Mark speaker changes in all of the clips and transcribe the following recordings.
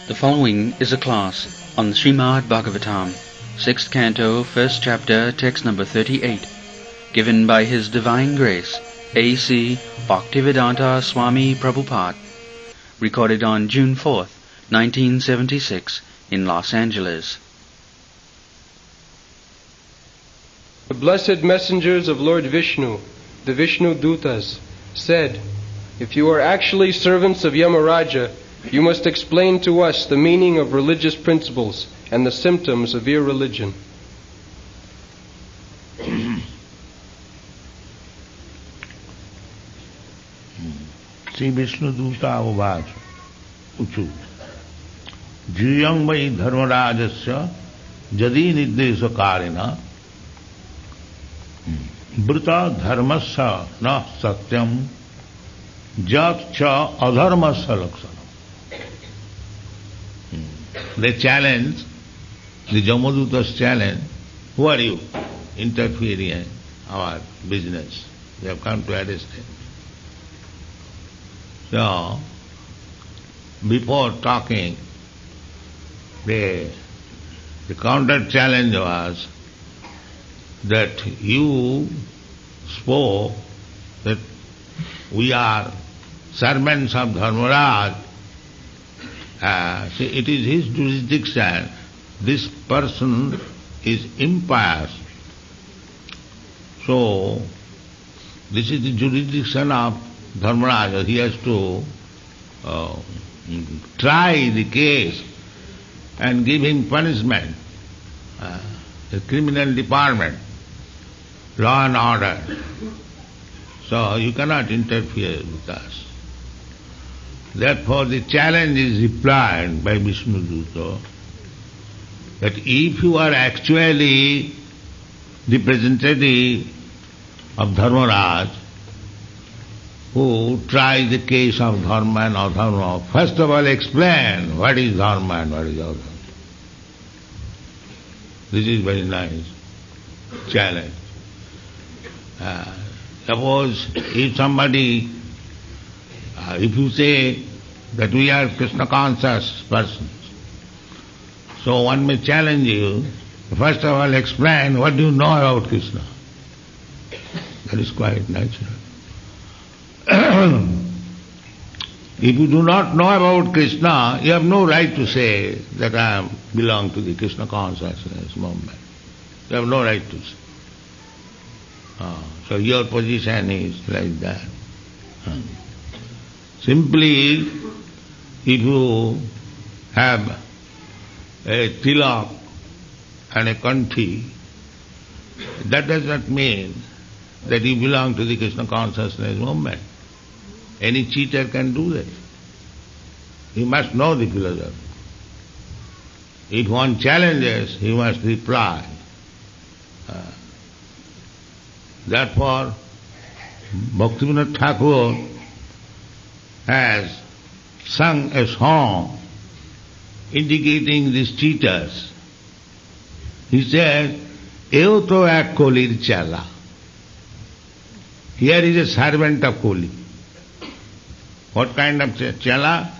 Speaker 1: The following is a class on the Srimad Bhagavatam, 6th Canto, 1st Chapter, text number 38, given by His Divine Grace, A.C. Bhaktivedanta Swami Prabhupada, recorded on June 4th, 1976, in Los Angeles.
Speaker 2: The blessed messengers of Lord Vishnu, the Vishnu Dutas, said, "If you are actually servants of Yamaraja, you must explain to us the meaning of religious principles and the symptoms of irreligion."
Speaker 3: Sri Vishnu Duta Uvach Uchu Jiyang Vai Dharmarajasya Jadi Nirdeshakarina Brita Dharmasya Na Satyam Jat Cha Adharmasya Laksana. They challenge, the Jamadutas challenge, who are you interfering in our business? They have come to arrest him. So, before talking, the counter challenge was that you spoke that we are servants of Dharmaraj. See, it is his jurisdiction. This person is impious. So, this is the jurisdiction of Dharmaraj. He has to try the case and give him punishment. The criminal department, law and order. So, you cannot interfere with us. Therefore, the challenge is replied by Vishnu Duta that if you are actually the representative of Dharmaraj who tries the case of Dharma and Adharma, first of all explain what is Dharma and what is Adharma. This is very nice challenge. Suppose if somebody if you say that we are Krishna conscious persons, so one may challenge you, first of all explain what do you know about Krishna. That is quite natural. If you do not know about Krishna, you have no right to say that I belong to the Krishna consciousness movement. You have no right to say. So your position is like that. Simply, if you have a tilak and a kanthi, that does not mean that you belong to the Krishna consciousness movement. Any cheater can do that. He must know the philosophy. If one challenges, he must reply. Therefore, Bhaktivinoda Thakur has sung a song indicating these cheaters. He said, "Eo to ek kolir chala." Here is a servant of Koli. What kind of chala?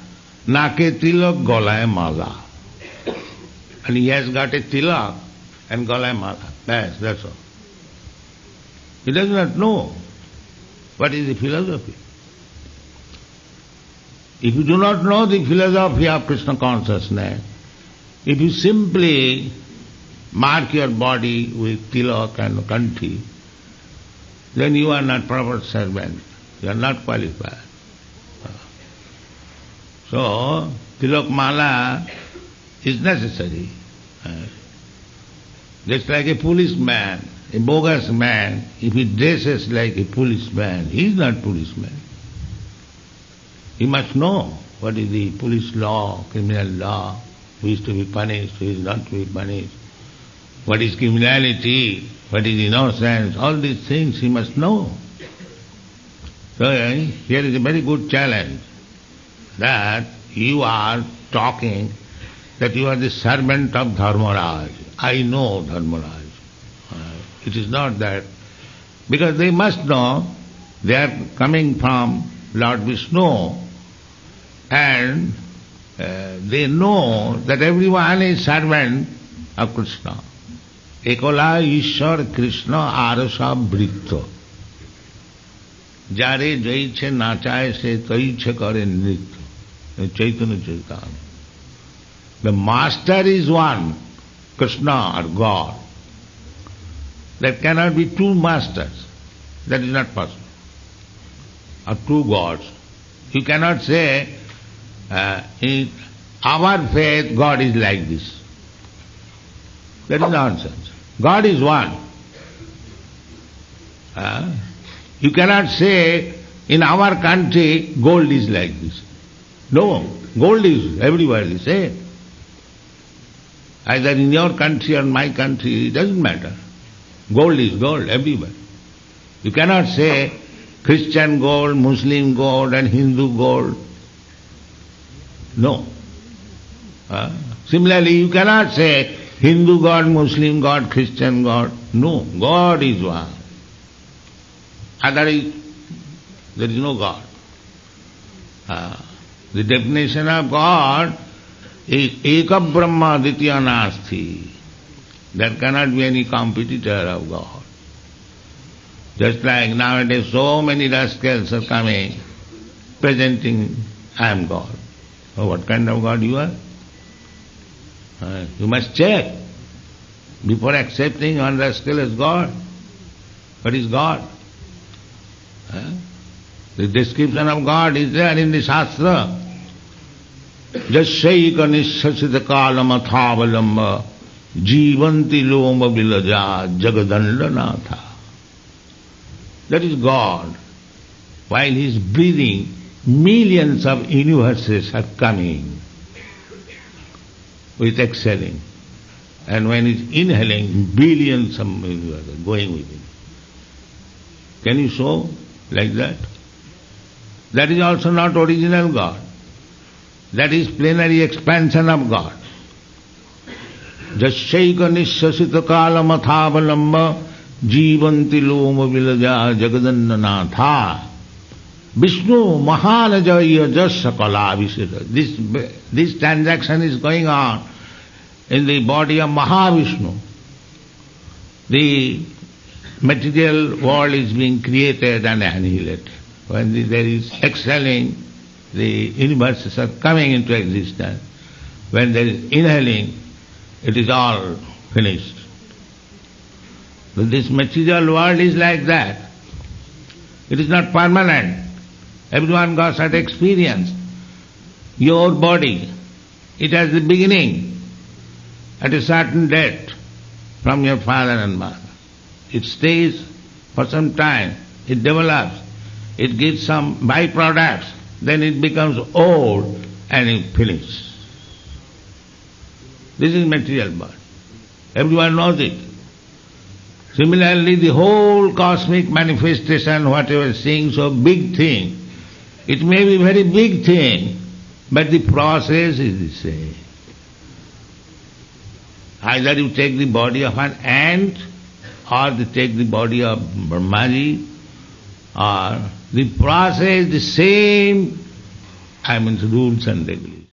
Speaker 3: Nake tilak golaye mala. And he has got a tilak and golaye mala. Yes, that's all. He does not know what is the philosophy. If you do not know the philosophy of Krishna consciousness, if you simply mark your body with tilak and kanthi, then you are not proper servant. You are not qualified. So, tilak mala is necessary. Just like a policeman, a bogus man, if he dresses like a policeman, he is not policeman. He must know what is the police law, criminal law, who is to be punished, who is not to be punished, what is criminality, what is innocence, all these things he must know. So here is a very good challenge, that you are talking that you are the servant of Dharmaraj. I know Dharmaraj. It is not that, because they must know they are coming from Lord Vishnu, and they know that everyone is servant of Krishna. Ekola Ishwar Krishna Arasa Britto. Jare jaiche nachaye se taiche kare nritya. Chaitanya Charitamrita. The master is one, Krishna or God. There cannot be two masters. That is not possible. Or two gods. You cannot say, in our faith God is like this. That is nonsense. God is one. You cannot say, in our country gold is like this. No, gold is everywhere the same. Either in your country or my country, it doesn't matter. Gold is gold everywhere. You cannot say Christian gold, Muslim gold and Hindu gold. No. Similarly, you cannot say Hindu God, Muslim God, Christian God. No, God is one. Otherwise, there is no God. The definition of God is Eka Brahma Ditya Nasti. There cannot be any competitor of God. Just like nowadays so many rascals are coming, presenting, I am God. Oh, what kind of God you are? You must check before accepting one rascal as God. What is God? The description of God is there in the Shastra. Jasyaika nishasita kalam athavalamba jivanti loma vilaja jagadandanatha. That is God. While He is breathing, millions of universes are coming with exhaling. And when He is inhaling, billions of universes are going with Him. Can you show like that? That is also not original God. That is plenary expansion of God. Jasyaika nishasita kalam athavalamba jivanti loma vilaja jagadandanatha. Vishnu mahanajaya jasakala visita. This transaction is going on in the body of Mahavishnu. The material world is being created and annihilated. When there is exhaling, the universes are coming into existence. When there is inhaling, it is all finished. But this material world is like that. It is not permanent. Everyone got that experience. Your body, it has the beginning at a certain date from your father and mother. It stays for some time, it develops, it gives some byproducts, then it becomes old and it finishes. This is material body. Everyone knows it. Similarly, the whole cosmic manifestation, whatever seeing so big thing, it may be very big thing, but the process is the same. Either you take the body of an ant, or you take the body of Brahmaji, or the process is the same, rules and regulations.